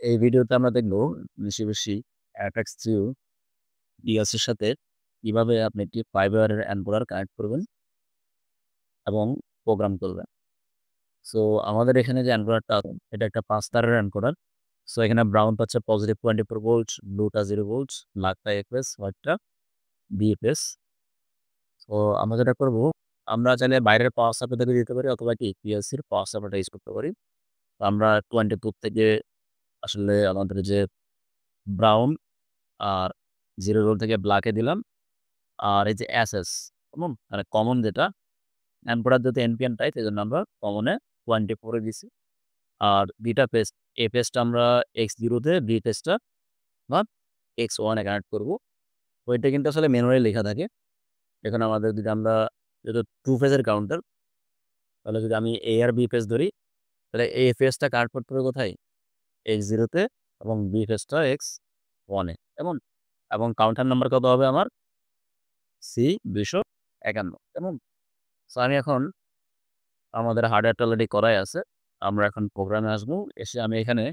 এই ভিডিওতে আমরা দেখব বেশি, বেশি অ্যাটাক থ্রু ডিএস এর সাথে কিভাবে আপনি একটি ফাইবার এনকোডার কানেক্ট করবেন এবং প্রোগ্রাম করবেন। সো আমাদের এখানে যে এনকোডারটা আছে এটা একটা ৫ তারের এনকোডার। সো এখানে ব্রাউন পাচ্ছে পজিটিভ 24 ভোল্ট, ব্লুটা 0 ভোল্ট, ব্ল্যাকটা এফএস, হোয়াইটটা বিএফএস। তো আমরা যেটা করব আমরা চাইলে বাইরের পাওয়ার সাপ্লাই থেকে দিতে পারি অথবা কি পিএলসির পাওয়ার সাপ্লাইটা ইউজ করতে পারি। তো আমরা 22 থেকে আসলে আমাদের যে ব্রাউন আর 0 ভোল্ট থেকে ব্ল্যাকে দিলাম। আর এই যে এসএস কেমন? মানে কমন যেটা এনকোডার যেহেতু এনপিএন টাইপ এজন্য আমরা কমনে 24 এ দিছি। আর বিটা পেস্ট এ পেস্টটা আমরা x0 তে বি পেস্টটা বা x1 এ কানেক্ট করব। ওইটা কিন্তু আসলে ম্যানুয়ালি লেখা থাকে। এখানে আমাদের যদি আমরা যেহেতু 2 ফেজের কাউন্টার তাহলে যদি আমি এ আর বি পেজ ধরি তাহলে এ পেজটা কানেক্ট করতে হবে কোথায়? x0 তে এবং বি পেজটা x1 এ কেমন? এবং কাউন্টার নাম্বার কত হবে আমার? C251 কেমন? সো আমি এখন আমাদের হার্ডওয়্যারটা অলরেডি করাই আছে। আমরা এখন প্রোগ্রামে আসবো। এসে আমি এখানে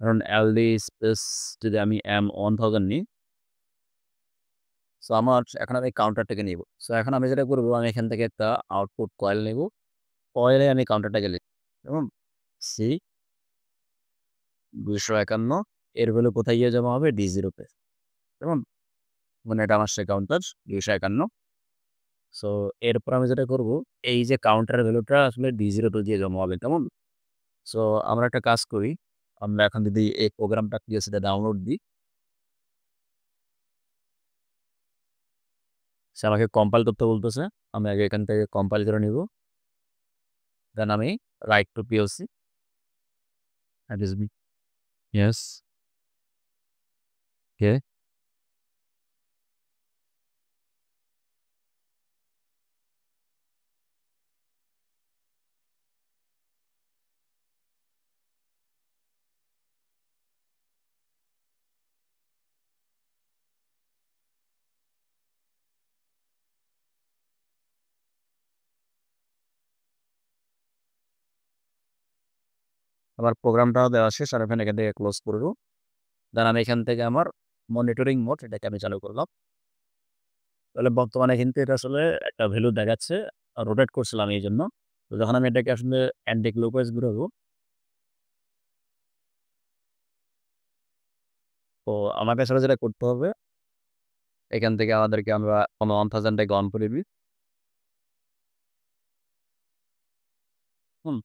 ধরুন এলডি স্পেস যদি আমি M1000 নিই, সো আমার এখন আমি কাউন্টারটাকে নিব। সো এখন আমি যেটা করব আমি এখান থেকে একটা আউটপুট কয়েল নিব। কয়েলে আমি কাউন্টারটাকে লিখব। কেমন? C251 এর ভ্যালু কোথায় গিয়ে জমা হবে? D0 তে। কেমন? মানে এটা আমার সেই কাউন্টার 251। সো এরপর আমি যেটা করব এই যে কাউন্টারের ভ্যালুটা আসলে D0 তে দিয়ে জমা হবে। কেমন? সো আমরা একটা কাজ করি। আমরা এখন যদি এই প্রোগ্রামটা পিএলসিতে ডাউনলোড দিই, সে আমাকে কম্পাইল করতে বলতেছে। আমি আগে এখান থেকে কম্পাইল করে নিব। দেন আমি right to PLC that is me yes okay. আমার প্রোগ্রামটাও দেওয়া শেষ। আর এখান থেকে ক্লোজ করব। দেন আমি এখান থেকে আমার মনিটরিং মোড এটাকে আমি চালু করলাম। তাহলে বর্তমানে কিন্তু এটা আসলে একটা ভ্যালু দেখাচ্ছে। রোটেট করছিলাম এইজন্য। তো যখন আমি এটাকে আসলে অ্যান্টি ক্লকওয়াইজ ঘুরাবো, তো আমাকে আসলে যেটা করতে হবে এখান থেকে আমাদেরকে আমরা 1000 টাকে অন করে দিই। হুম?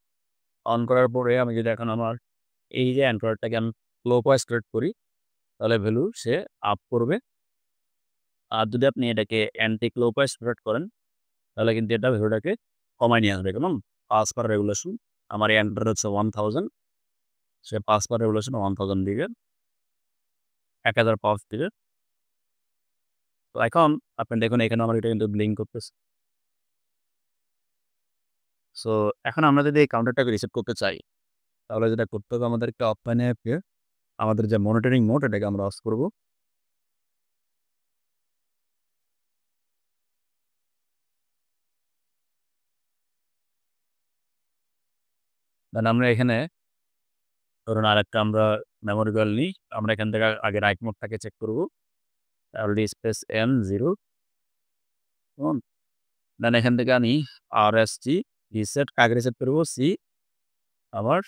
অন করার পরে আমি যদি এখন আমার এই যে অ্যান্ড্রয়েডটাকে আমি ক্লকওয়াইজ রোটেট করি তাহলে ভ্যালু সে আপ করবে। আর যদি আপনি এটাকে অ্যান্টি ক্লকওয়াইজ রোটেট করেন তাহলে কিন্তু এটা ভ্যালুটাকে কমায় নিয়ে আসবে। কেমন? পাস পার রেগুলেশন আমার এই অ্যান্ড্রয়েড হচ্ছে 1000 সে পাস পার রেগুলেশন 1000 দিবে, 1000 পালস দিবে। তো এখন আপনি দেখুন এখানে আমার এটা কিন্তু ব্লিঙ্ক করতেছে। সো এখন আমরা যদি এই কাউন্টারটাকে রিসেট করতে চাই তাহলে যেটা করতে হবে আমাদেরকে অফলাইনে গিয়ে আমাদের যে মনিটরিং মোড এটাকে আমরা অফ করব। দেন আমরা এখানে ধরুন আরেকটা আমরা মেমোরি কয়েল নিই। আমরা এখান থেকে আগে রাইট মোডটাকে চেক করব। এলডি স্পেস M0 কেমন? দেন এখান থেকে আমি RST রিসেট কাকে রিসেট করব? আমার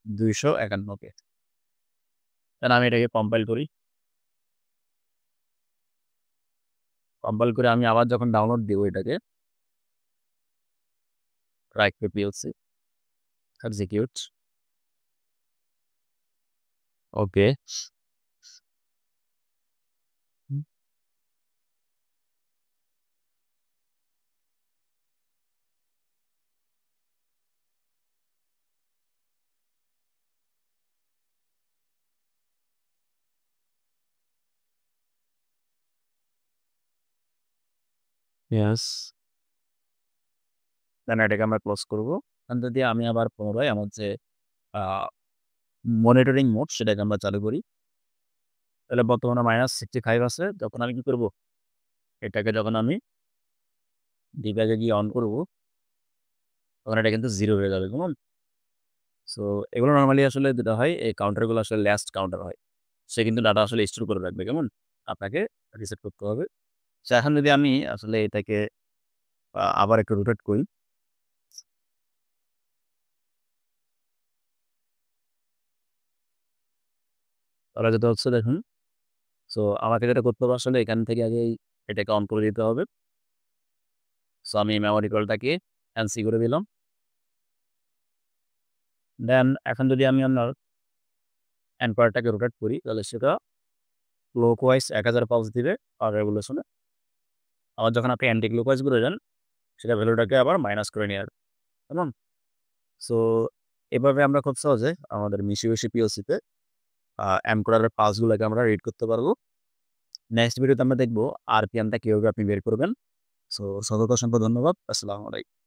251 কে। দেন আমি এটাকে কম্পাইল করি। কম্পাইল করে আমি আবার যখন ডাউনলোড দিব এটাকে right to PLC execute okay. Yes. Then এটাকে আমরা ক্লোজ করব। দেন যদি আমি আবার পুনরায় আমার যে আ মনিটরিং মোড সেটাকে আমরা চালু করি। তাহলে বর্তমানে -65 আছে। তখন আমি কি করব? এটাকে যখন আমি ডিভাইসে গিয়ে অন করব তখন এটা কিন্তু 0 হয়ে যাবে। কেমন? সো এগুলো নরমালি আসলে যেটা হয় এই কাউন্টারগুলো আসলে লাস্ট কাউন্টার হয়। সে কিন্তু ডাটা আসলে স্টোর করে রাখবে কেমন? আপনাকে রিসেট করতে হবে। সো এখন যদি আমি আসলে এটাকে আবার একটু রোটেট করি, তাহলে যেটা হচ্ছে দেখুন, সো আমাকে যেটা করতে হবে আসলে এখান থেকে আগেই এটাকে অন করে দিতে হবে। সো আমি মেমোরি কলটাকে এনসি করে দিলাম। দেন এখন যদি আমি আপনার এম্পায়ারটাকে রোটেট করি তাহলে সেটা ক্লকওয়াইজ ১০০০ পালস দিবে আর রেভোলিউশনে। আবার যখন আপনি অ্যান্টি ক্লকওয়াইজ করে যান সেটা ভ্যালুটাকে আবার মাইনাস করে নিয়ে আসবে। কেমন? সো এভাবে আমরা খুব সহজে আমাদের মিশিবিশি পিএলসিতে এনকোডারের পালসগুলোকে আমরা রিড করতে পারবো। নেক্সট ভিডিওতে আমরা দেখব আরপিএমটা কিভাবে আপনি বের করবেন। সো সকলকে অসংখ্য ধন্যবাদ। আসসালামু আলাইকুম।